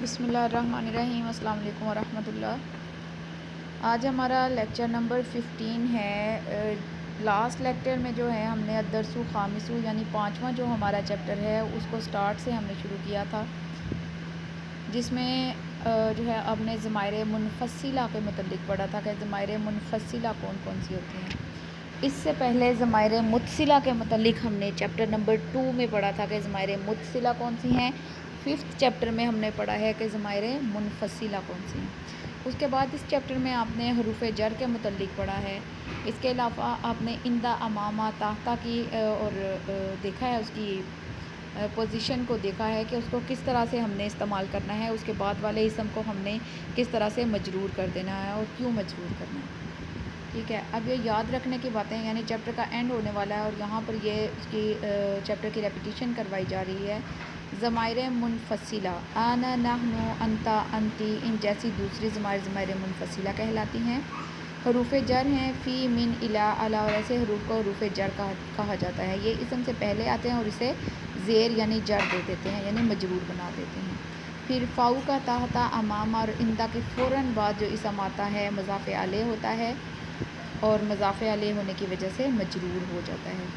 بسم اللہ الرحمن الرحیم۔ السلام علیکم ورحمۃ اللہ۔ آج ہمارا لیکچر نمبر 15 ہے۔ لاسٹ لیکچر میں جو ہے ہم نے الدرس الخامس یعنی 5واں جو ہمارا چیپٹر ہے اس کو سٹارٹ سے ہم نے شروع کیا تھا، جس میں جو ہے اب نے ضمائر منفصلہ کے متعلق پڑھا تھا کہ ضمائر منفصلہ کون کون سی ہوتی ہیں۔ اس سے پہلے ضمائر متصلہ کے متعلق ہم نے چیپٹر نمبر 2 میں پڑھا تھا کہ ضمائر متصلہ کون سی ہیں۔ 5th چیپٹر میں ہم نے پڑھا ہے کہ ضمائر منفصلہ کون سی ہیں۔ اس کے بعد اس چیپٹر میں آپ نے حروف جر کے متعلق پڑھا ہے۔ اس کے علاوہ آپ نے اندہ، امامہ، تحتہ کی اور دیکھا ہے اس کی پوزیشن کو دیکھا ہے کہ اس کو کس طرح سے ہم نے استعمال کرنا ہے۔ اس کے بعد والے اسم کو ہم نے کس طرح سے مجرور کر دینا ہے اور کیوں مجرور کرنا ہے۔ ٹھیک ہے، اب یہ یاد رکھنے کی باتیں، یعنی چیپٹر کا اینڈ ہونے والا ہے اور یہاں پر یہ اس کی چیپٹر کی ریپیٹیشن کروائی جا رہی ہے۔ ضمائر منفصلہ انا، نحن، انتا، انتی، ان جیسی دوسری ضمائر منفصلہ کہلاتی ہیں۔ حروف جر ہیں فی، من، الی، علی اور ایسے حروف کو حروف جر کہا جاتا ہے۔ یہ اسم سے پہلے آتے ہیں اور اسے زیر یعنی جر دے دیتے ہیں، یعنی مجرور بنا دیتے ہیں۔ پھر فوق، تحت، امام اور اندہ کے فوراً بعد جو اسم آتا ہے مضاف الیہ ہوتا ہے اور مضاف الیہ ہونے کی وجہ سے مجرور ہو جاتا ہے۔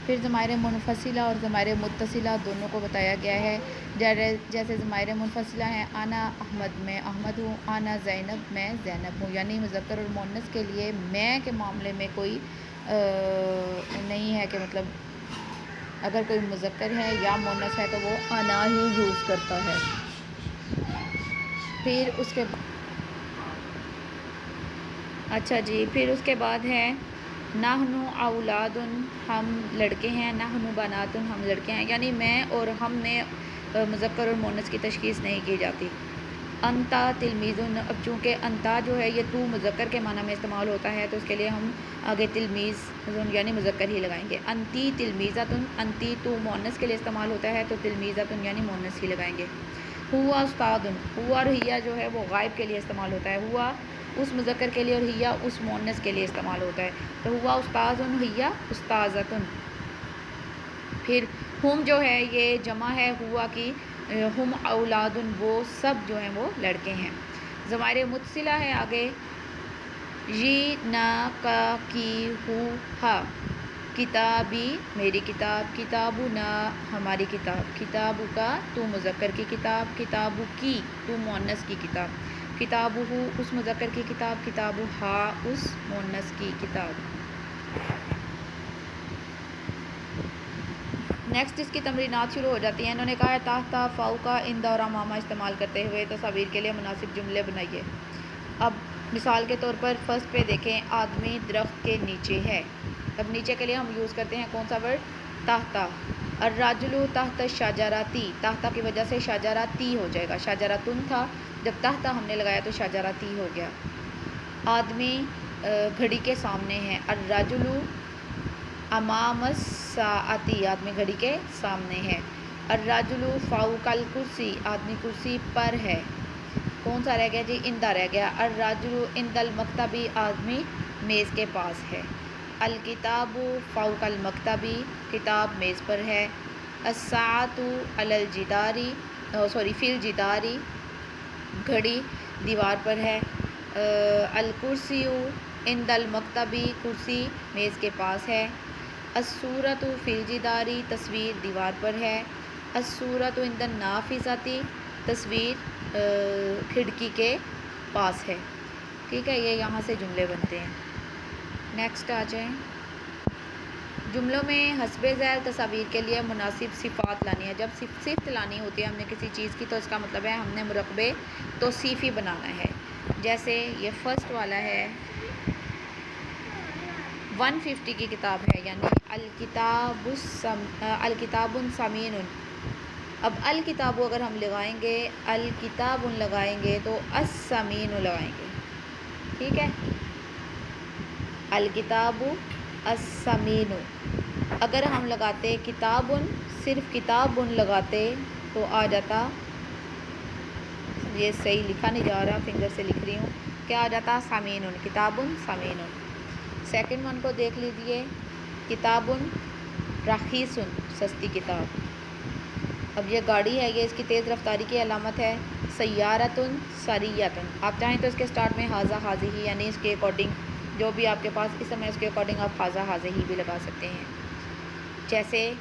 پھر ضمائر منفصلہ اور ضمائر متصلہ دونوں کو بتایا گیا ہے۔ جیسے ضمائر منفصلہ ہیں انا احمد، میں احمد ہوں، انا زینب، میں زینب ہوں، یعنی مذکر اور مؤنث کے لیے میں کے معاملے میں کوئی نہیں ہے کہ مطلب اگر کوئی مذکر ہے یا مؤنث ہے تو وہ انا ہی یوز کرتا ہے۔ پھر اس کے پھر اس کے بعد ہے نحن اولاد، ہم لڑکے ہیں، نحن بنات، ہم لڑکے ہیں، یعنی میں اور ہم میں مذکر اور مؤنث کی تشخیص نہیں کی جاتی۔ انتا تلمیذ، اب چونکہ انتا جو ہے یہ تو مذکر کے معنی میں استعمال ہوتا ہے تو اس کے لیے ہم آگے تلمیذ یعنی مذکر ہی لگائیں گے۔ انتی تلمیذۃ، انتی تو مؤنث کے لیے استعمال ہوتا ہے تو تلمیذۃ یعنی مؤنث ہی لگائیں گے۔ ہوا استاد، ہوا اور ہیا جو ہے وہ غائب کے لیے استعمال ہوتا ہے، ہوا اس مذکر کے لیے اور ہیا اس مؤنث کے لیے استعمال ہوتا ہے، تو ہوا استاذ، ہیا استاذۃ۔ پھر ہم جو ہے یہ جمع ہے ہوا کی، ہم اولاد، وہ سب جو ہیں وہ لڑکے ہیں۔ ضمائر متصلہ ہے آگے جی، نا، کا، کی، ہو، ہا۔ کتابی میری کتاب، کتابنا ہماری کتاب، کتابو کا تو مذکر کی کتاب، کتابو کی تو مؤنث کی کتاب، کتابہ اس مذکر کی کتاب، کتابہا اس مؤنث کی کتاب۔ نیکسٹ اس کی تمرینات شروع ہو جاتی ہیں۔ انہوں نے کہا ہے تحت، فوق، عند اور امامہ استعمال کرتے ہوئے تصاویر کے لیے مناسب جملے بنائیے۔ اب مثال کے طور پر فرسٹ پہ دیکھیں، آدمی درخت کے نیچے ہے۔ اب نیچے کے لیے ہم یوز کرتے ہیں کون سا ورڈ؟ تحت۔ الرجل تحت الشجرۃ، تحت کی وجہ سے شجرۃ ہو جائے گا، شجرۃ تھا، جب تحت ہم نے لگایا تو شجرۃ ہو گیا۔ آدمی گھڑی کے سامنے ہے، الرجل امام الساعۃ، آدمی گھڑی کے سامنے ہے۔ الرجل فوق الکرسی، آدمی کرسی پر ہے۔ کون سا رہ گیا جی؟ اندہ رہ گیا۔ الرجل عند المکتب، آدمی میز کے پاس ہے۔ الکتاب فوق المکتب، کتاب میز پر ہے۔ الساعۃ علی الجدار، فی الجدار، گھڑی دیوار پر ہے۔ الکرسی عند المکتب، کرسی میز کے پاس ہے۔ الصورۃ فی الجدار، تصویر دیوار پر ہے۔ الصورۃ عند النافذۃ، تصویر کھڑکی کے پاس ہے۔ ٹھیک ہے، یہ یہاں سے جملے بنتے ہیں۔ نیکسٹ آ جائیں، جملوں میں حسب ذیل تصاویر کے لیے مناسب صفات لانی ہے۔ جب صفت لانی ہوتی ہے ہم نے کسی چیز کی تو اس کا مطلب ہے ہم نے مرکب توصیفی بنانا ہے۔ جیسے یہ فرسٹ والا ہے 150 کی کتاب ہے، یعنی الکتاب ثمین۔ اب الکتاب اگر ہم لگائیں گے، الکتاب لگائیں گے تو الثمین لگائیں گے، ٹھیک ہے، الکتاب الثمین۔ اگر ہم لگاتے کتاب، صرف کتاب لگاتے تو آ جاتا، یہ صحیح لکھا نہیں جا رہا، فنگر سے لکھ رہی ہوں، کیا آ جاتا؟ ثمین، کتاب ثمین۔ سیکنڈ ون کو دیکھ لیجئے، کتاب رخیص، سستی کتاب۔ اب یہ گاڑی ہے، یہ اس کی تیز رفتاری کی علامت ہے سیارتن سریتن. آپ چاہیں تو اس کے سٹارٹ میں حاضہ حاضی یعنی اس کے اکارڈنگ جو بھی آپ کے پاس اس سمے اس کے اکارڈنگ آپ حاضہ حاضی بھی لگا سکتے ہیں. جیسے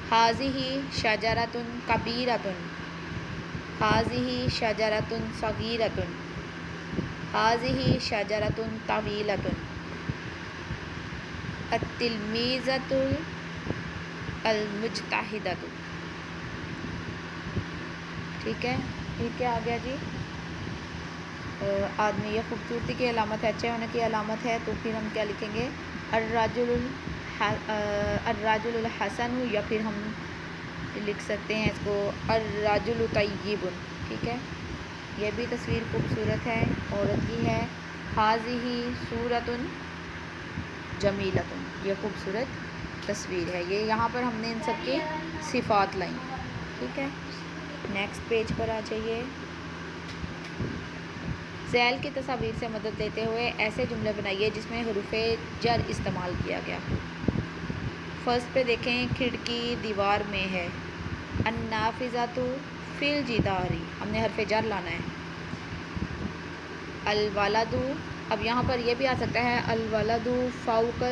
حاضی شجرتن کبیرتن، حاضی شجرتن صغیرتن، حاضی شجرتن طویلتن. التلمیذۃ المجتہدۃ. ٹھیک ہے، یہ کیا آ گیا جی؟ آدمی، یہ خوبصورتی کی علامت ہے، اچھے ہونے کی علامت ہے. تو پھر ہم کیا لکھیں گے؟ الرجل الحسن، یا پھر ہم لکھ سکتے ہیں اس کو الرجل طیب. ٹھیک ہے، یہ بھی تصویر خوبصورت ہے، عورت کی ہے. حاضی صورۃ جمیلۃ، یہ خوبصورت تصویر ہے. یہ یہاں پر ہم نے ان سب کی صفات لائیں. ٹھیک ہے، نیکسٹ پیج پر آ جائیے. ذیل کی تصاویر سے مدد لیتے ہوئے ایسے جملے بنائیے جس میں حروف جر استعمال کیا گیا ہو. فرسٹ پہ دیکھیں، کھڑکی دیوار میں ہے. النافذۃ فی الجدار، ہم نے حرف جر لانا ہے. الولد، اب یہاں پر یہ بھی آ سکتا ہے الولد فوق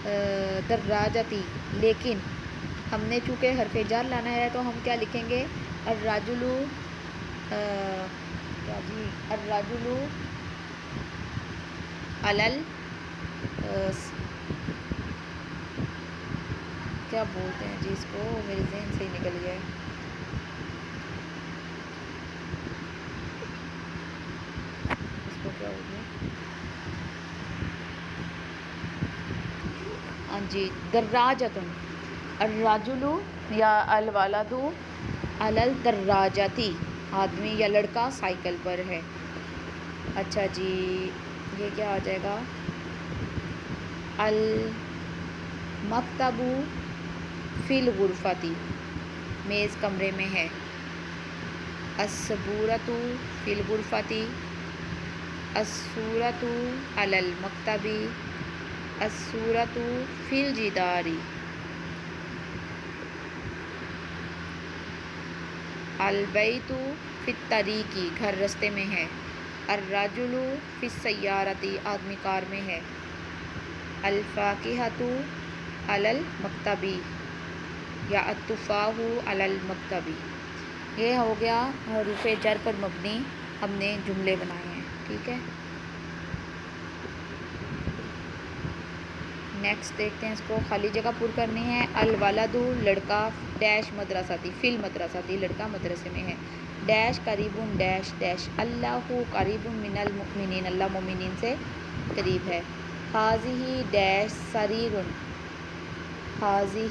الدراجۃ، لیکن ہم نے چونکہ حرف جر لانا ہے تو ہم کیا لکھیں گے؟ الرجل الرجل علل کیا بولتے ہیں جی اس کو، میرے ذہن سے ہی نکل گیا ہے. اس کو کیا ہو گیا؟ ہاں جی، دراجتن. الرجل یا الولد علل دراجتی، آدمی یا لڑکا سائیکل پر ہے. اچھا جی، یہ کیا آ جائے گا؟ المکتب فی الغرفۃ، میز کمرے میں ہے. السبورۃ فی الغرفۃ، الصورۃ علی المکتب، الصورۃ فی الجدار. البیت فی الطریق، گھر رستے میں ہے. الرجل فی السیارۃ، آدمی کار میں ہے. الفاکہۃ علی المکتب یا التفاح علی المکتب. یہ ہو گیا حروف جر پر مبنی ہم نے جملے بنائے ہیں. ٹھیک ہے، نیکسٹ دیکھتے ہیں اس کو. خالی جگہ پر کرنی ہے. الولد لڑکا ڈیش مدرستی، فی المدرستی لڑکا مدرسے میں ہے. ڈیش قریب ڈیش ڈیش، اللہ قریب من المؤمنین، اللہ مومنین سے قریب ہے. حاضی ڈیش سریر، حاضی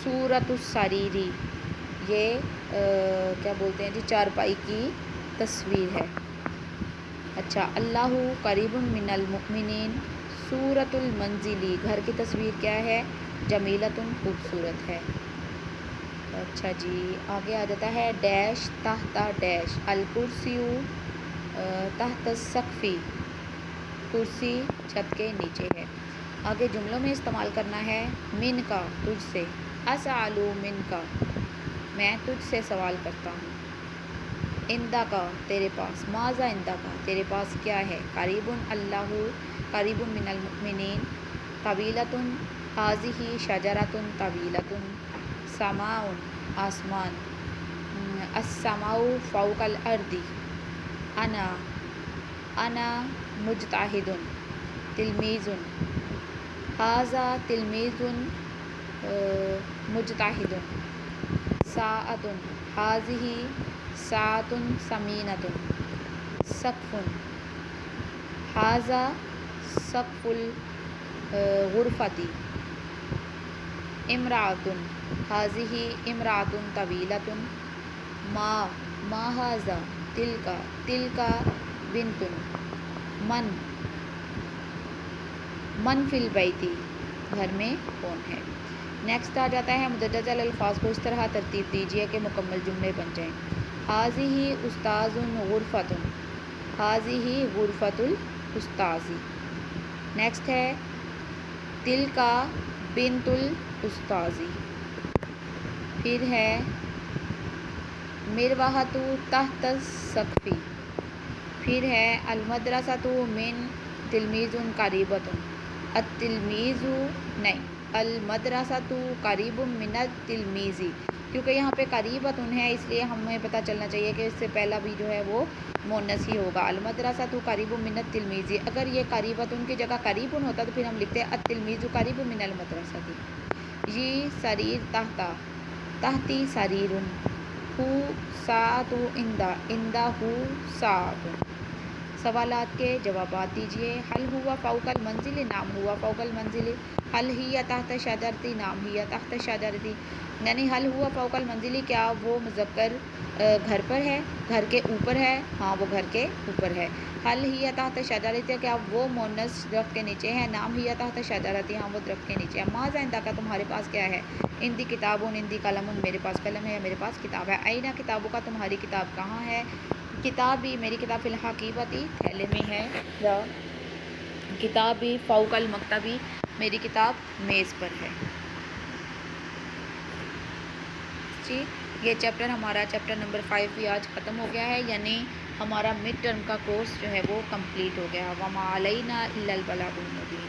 صورت السریری، یہ کیا بولتے ہیں جی، چارپائی کی تصویر ہے. اچھا، اللہ قریب من المؤمنین صورت المنزلی، گھر کی تصویر کیا ہے؟ جمیلۃ، خوبصورت ہے. اچھا جی، آگے آ جاتا ہے ڈیش تحت ڈیش. الکرسی تحت السقف، کرسی چھت کے نیچے ہے. آگے جملوں میں استعمال کرنا ہے من کا، تجھ سے. اسأل من کا، میں تجھ سے سوال کرتا ہوں. عندہ کا، تیرے پاس. ماذا عندہ کا، تیرے پاس کیا ہے؟ قریب اللہ قریب من المؤمنین. طویلۃ، حاضی شجرۃ طویلۃ. سماء، آسمان. السماء فوق الارض. انا مجتہد. تلمیذ، ھذا تلمیذ مجتہد. ساعۃ، ھذہ ساعۃ ثمینۃ. سقف، ھذا سقف الغرفۃ. امرأۃ، ھذہ امرأۃ طویلۃ. ما ھذا، تلک بنت. من فی البیت، گھر میں کون ہے. نیکسٹ آ جاتا ہے مدجج الفاظ کو اس طرح ترتیب دیجیے کہ مکمل جملے بن جائیں. ھذہ استاذ غرفۃ، ھذہ غرفۃ الاستاذ. نیکسٹ ہے تلک بنت استاذی. پھر ہے مروحۃ تحت السقف. پھر ہے المدرسۃ من تلمیذ قریبۃ. التلمیذ نہیں، المدرسۃ قریب من التلمیذ، کیونکہ یہاں پہ قریبۃ ہے اس لیے ہمیں پتہ چلنا چاہیے کہ اس سے پہلا بھی جو ہے وہ مونث ہی ہوگا. المدرسۃ قریب من التلمیذ. اگر یہ قریبۃ کی جگہ قریب ہوتا تو پھر ہم لکھتے ہیں التلمیذ قریب من المدرسۃ. یہ سریر تحت، تحتی سریر. ہو ساعت عندہ، عندہ ہو ساعت. سوالات کے جوابات دیجیے. حل ہوا فوق المنزل، نام ہوا فوق المنزل. حل ہی تحت شجرتی، نام ہی تحت شجرتی. یعنی حل ہوا فوق المنزل، کیا وہ مذکر گھر پر ہے، گھر کے اوپر ہے؟ ہاں وہ گھر کے اوپر ہے. حل ہی تحت شجرتی، کیا وہ مونث درخت کے نیچے ہے؟ نام ہی تحت شجرتی، ہاں وہ درخت کے نیچے ہے. ماذا عندک، تمہارے پاس کیا ہے؟ عندی کتاب، عندی قلم، میرے پاس قلم ہے، میرے پاس کتاب ہے. اینہ کتابوں کا، تمہاری کتاب کہاں ہے؟ کتابی، میری کتاب فی الحقیبتی، تھیلے میں ہے. یا کتابی فوق المکتبی، میری کتاب میز پر ہے. جی یہ چیپٹر ہمارا چیپٹر نمبر 5 بھی آج ختم ہو گیا ہے، یعنی ہمارا مڈ ٹرم کا کورس جو ہے وہ کمپلیٹ ہو گیا. وما علینا الا البلاغ المبین.